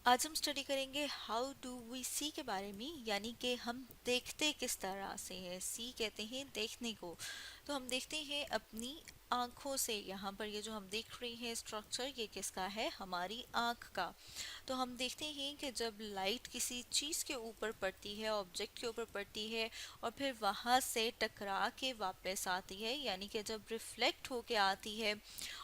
आज हम स्टडी करेंगे हाउ डू वी सी के बारे में, यानी कि हम देखते किस तरह से है। सी कहते हैं देखने को। तो हम देखते हैं अपनी आंखों से। यहाँ पर ये जो हम देख रहे हैं स्ट्रक्चर, ये किसका है? हमारी आंख का। तो हम देखते हैं कि जब लाइट किसी चीज़ के ऊपर पड़ती है, ऑब्जेक्ट के ऊपर पड़ती है और फिर वहाँ से टकरा के वापस आती है, यानी कि जब रिफ्लेक्ट होके आती है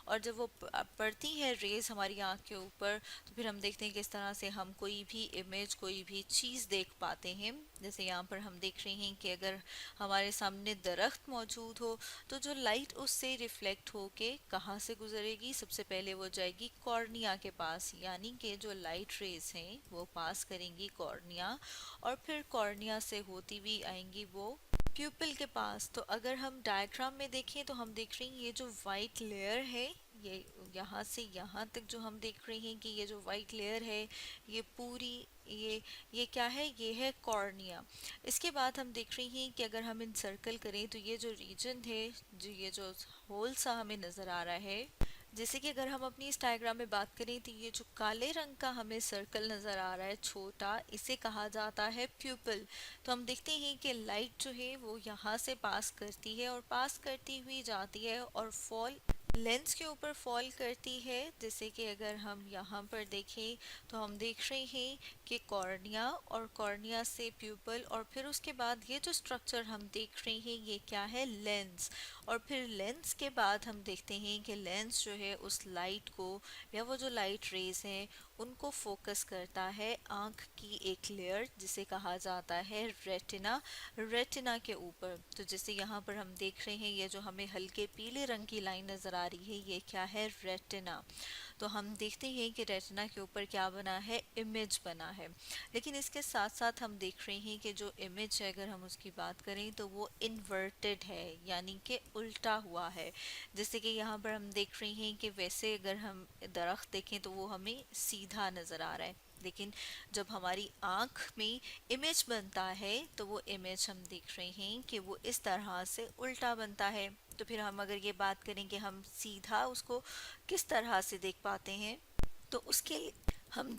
और जब वो पड़ती है रेज हमारी आंख के ऊपर, तो फिर हम देखते हैं किस तरह से हम कोई भी इमेज, कोई भी चीज़ देख पाते हैं। जैसे यहाँ पर हम देख रहे हैं कि अगर हमारे सामने दरख्त मौजूद हो तो जो लाइट उससे रिफ्लेक्ट होके कहाँ से गुजरेगी? सबसे पहले वो जाएगी कॉर्निया के पास, यानी कि जो लाइट रेज हैं वो पास करेंगी कॉर्निया और फिर कॉर्निया से होती हुई आएंगी वो प्यूपिल के पास। तो अगर हम डायग्राम में देखें तो हम देख रहे हैं ये जो वाइट लेयर है, ये यहाँ से यहाँ तक जो हम देख रहे हैं कि ये जो वाइट लेयर है ये पूरी ये क्या है? ये है कॉर्निया। इसके बाद हम देख रहे हैं कि अगर हम इन सर्कल करें तो ये जो रीजन है, जो ये जो होल सा हमें नज़र आ रहा है, जैसे कि अगर हम अपनी इस डायग्राम में बात करें तो ये जो काले रंग का हमें सर्कल नज़र आ रहा है छोटा, इसे कहा जाता है प्यूपिल। तो हम देखते हैं कि लाइट जो है वो यहाँ से पास करती है और पास करती हुई जाती है और फॉल लेंस के ऊपर फॉल करती है। जैसे कि अगर हम यहाँ पर देखें तो हम देख रहे हैं कि कॉर्निया और कॉर्निया से प्यूपल और फिर उसके बाद ये जो स्ट्रक्चर हम देख रहे हैं ये क्या है? लेंस। और फिर लेंस के बाद हम देखते हैं कि लेंस जो है उस लाइट को या वो जो लाइट रेज है उनको फोकस करता है आंख की एक लेयर जिसे कहा जाता है रेटिना, रेटिना के ऊपर। तो जैसे यहाँ पर हम देख रहे हैं ये जो हमें हल्के पीले रंग की लाइन नज़र आ रही है ये क्या है? रेटिना। तो हम देखते हैं कि रेटिना के ऊपर क्या बना है? इमेज बना है। लेकिन इसके साथ साथ हम देख रहे हैं कि जो इमेज है अगर हम उसकी बात करें तो वो इन्वर्टेड है, यानी कि उल्टा हुआ है। जैसे कि यहाँ पर हम देख रहे हैं कि वैसे अगर हम दरख्त देखें तो वो हमें सीधा नज़र आ रहा है, लेकिन जब हमारी आंख में इमेज बनता है तो वो इमेज हम देख रहे हैं कि वो इस तरह से उल्टा बनता है। तो फिर हम अगर ये बात करें कि हम सीधा उसको किस तरह से देख पाते हैं, तो उसके लिए हम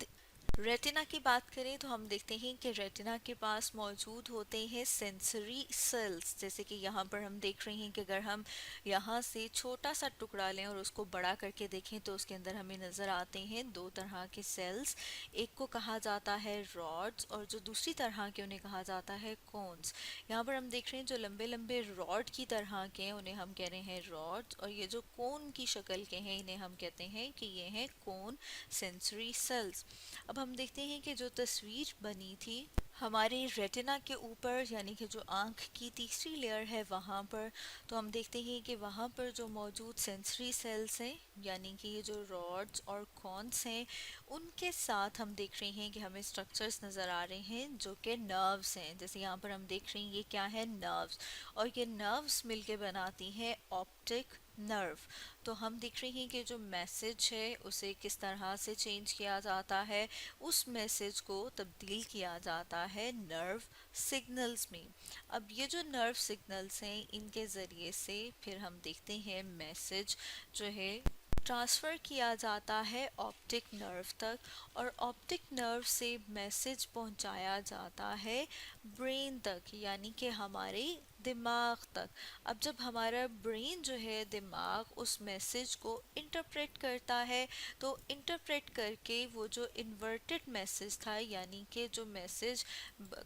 रेटिना की बात करें तो हम देखते हैं कि रेटिना के पास मौजूद होते हैं सेंसरी सेल्स। जैसे कि यहाँ पर हम देख रहे हैं कि अगर हम यहाँ से छोटा सा टुकड़ा लें और उसको बड़ा करके देखें तो उसके अंदर हमें नज़र आते हैं दो तरह के सेल्स। एक को कहा जाता है रॉड्स और जो दूसरी तरह के उन्हें कहा जाता है कोन्स। यहाँ पर हम देख रहे हैं जो लंबे लंबे रॉड की तरह के हैं उन्हें हम कह रहे हैं रॉड्स, और ये जो कोन की शक्ल के हैं इन्हें हम कहते हैं कि ये हैं कोन सेंसरी सेल्स। अब हम देखते हैं कि जो तस्वीर बनी थी हमारे रेटिना के ऊपर, यानी कि जो आंख की तीसरी लेयर है वहाँ पर, तो हम देखते हैं कि वहाँ पर जो मौजूद सेंसरी सेल्स हैं, यानी कि ये जो रॉड्स और कॉन्स हैं, उनके साथ हम देख रहे हैं कि हमें स्ट्रक्चर्स नज़र आ रहे हैं जो कि नर्व्स हैं। जैसे यहाँ पर हम देख रहे हैं ये क्या है? नर्व्स। और ये नर्व्स मिलके बनाती हैं ऑप्टिक नर्व। तो हम देख रहे हैं कि जो मैसेज है उसे किस तरह से चेंज किया जाता है, उस मैसेज को तब्दील किया जाता है नर्व सिग्नल्स में। अब ये जो नर्व सिग्नल्स हैं इनके ज़रिए से फिर हम देखते हैं मैसेज जो है ट्रांसफ़र किया जाता है ऑप्टिक नर्व तक, और ऑप्टिक नर्व से मैसेज पहुंचाया जाता है ब्रेन तक, यानी कि हमारे दिमाग तक। अब जब हमारा ब्रेन जो है, दिमाग, उस मैसेज को इंटरप्रेट करता है, तो इंटरप्रेट करके वो जो इन्वर्टेड मैसेज था, यानी कि जो मैसेज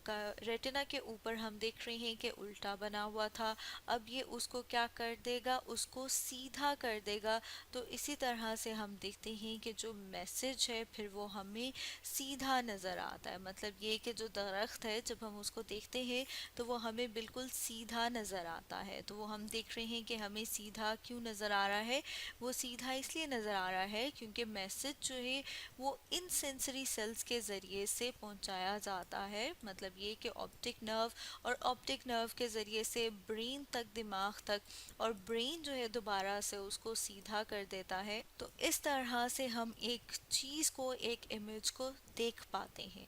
का रेटिना के ऊपर हम देख रहे हैं कि उल्टा बना हुआ था, अब ये उसको क्या कर देगा? उसको सीधा कर देगा। तो इसी तरह से हम देखते हैं कि जो मैसेज है फिर वो हमें सीधा नज़र आता है। मतलब ये कि जो दरख्त है जब हम उसको देखते हैं तो वो हमें बिल्कुल सीधा नज़र आता है। तो वो हम देख रहे हैं कि हमें सीधा क्यों नज़र आ रहा है? वो सीधा इसलिए नज़र आ रहा है क्योंकि मैसेज जो है वो इन सेंसरी सेल्स के ज़रिए से पहुंचाया जाता है। मतलब ये कि ऑप्टिक नर्व, और ऑप्टिक नर्व के ज़रिए से ब्रेन तक, दिमाग तक, और ब्रेन जो है दोबारा से उसको सीधा कर देता है। तो इस तरह से हम एक चीज़ को, एक इमेज को देख पाते हैं।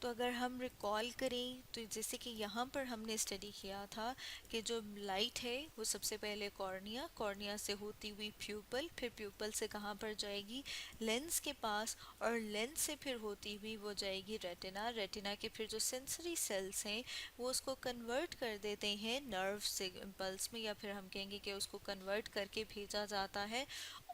तो अगर हम रिकॉल करें तो जैसे कि यहाँ पर हमने स्टडी किया था कि जो लाइट है वो सबसे पहले कॉर्निया, कॉर्निया से होती हुई प्यूपल, फिर प्यूपल से कहाँ पर जाएगी, लेंस के पास, और लेंस से फिर होती हुई वो जाएगी रेटिना, रेटिना के फिर जो सेंसरी सेल्स हैं वो उसको कन्वर्ट कर देते हैं नर्व सिंपल्स में, या फिर हम कहेंगे कि उसको कन्वर्ट करके भेजा जाता है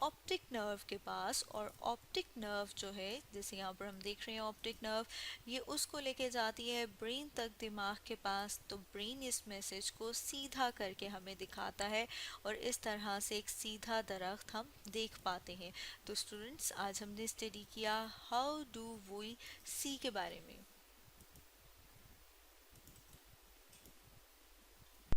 ऑप्टिक नर्व के पास। और ऑप्टिक नर्व जो है, जैसे यहाँ पर हम देख रहे हैं ऑप्टिक नर्व, ये उसको लेके जाती है ब्रेन तक, दिमाग के पास। तो ब्रेन इस मैसेज को सीधा करके हमें दिखाता है और इस तरह से एक सीधा दरख्त हम देख पाते हैं। तो स्टूडेंट्स, आज हमने स्टडी किया हाउ डू वी सी के बारे में।